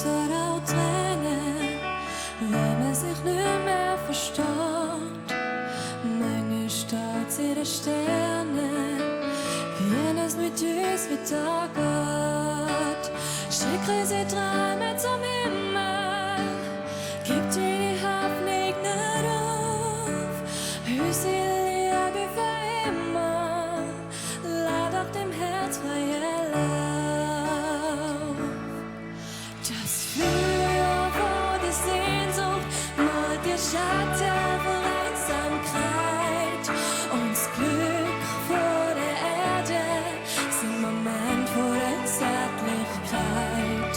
oder auch Tränen, wenn man sich nicht mehr versteht. Manchmal steht sie den Sternen, wie es mit uns weitergeht. Schicke sie Träume zum Himmel, gibt ihnen die Hoffnung nicht auf. Unsere Liebe für immer, lad auch dem Herz freie Lauf. Das Feuer vor der Sehnsucht malt ihr Schatten vor Einsamkeit. Und das Glück vor der Erde sind Moment vor der Zärtlichkeit.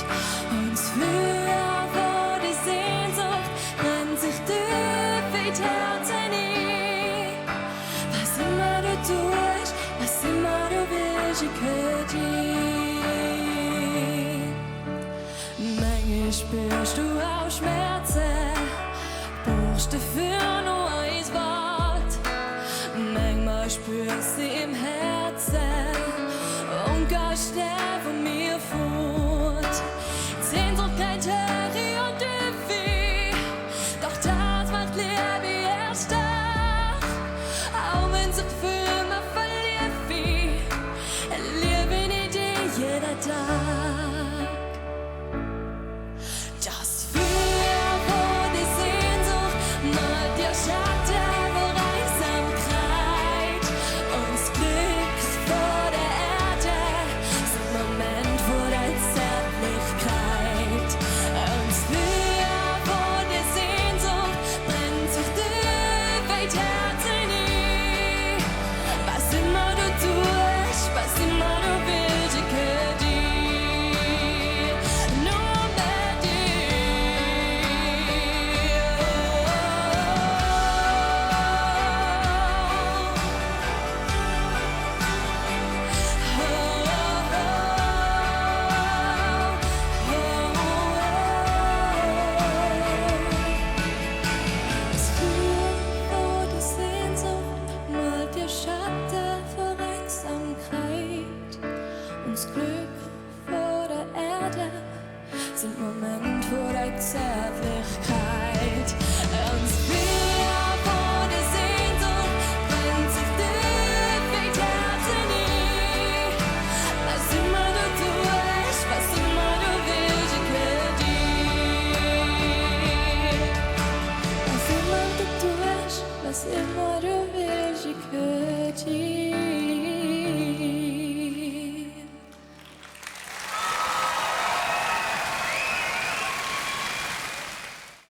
Und das Feuer vor der Sehnsucht brennt sich tief in die Herzen ein. Was immer du tust, was immer du willst, ich hör dich. Manchmal spürst du auch Schmerzen, brauchst dafür nur ein Wort. Manchmal spürst du im Herzen und gehst schnell von mir fort. Sehnsucht kennt Höhe und Tiefe, doch das macht Liebe erst stark. Auch wenn sich für mich verliert, liebe ich dich jeden Tag. Das Feuer vor der Sehnsucht malt dir Schatten vor Einsamkeit. Und das Glück vor der Erde sind Moment vor der Zärtlichkeit. Und das Feuer vor der Sehnsucht brennt sich tief in die Herzen ein. Was immer du tust, was immer du willst, ich hör dich. Nur mit Das Feuer vor der Sehnsucht malt dir Schatten vor Einsamkeit. Und das Glück vor der Erde sind Moment vor der Zärtlichkeit. Und das Feuer vor der Sehnsucht brennt sich tief in die Herzen ein. Was immer du tust, was immer du willst, ich hör dich. Was immer du tust, was immer du willst, ich hör dich.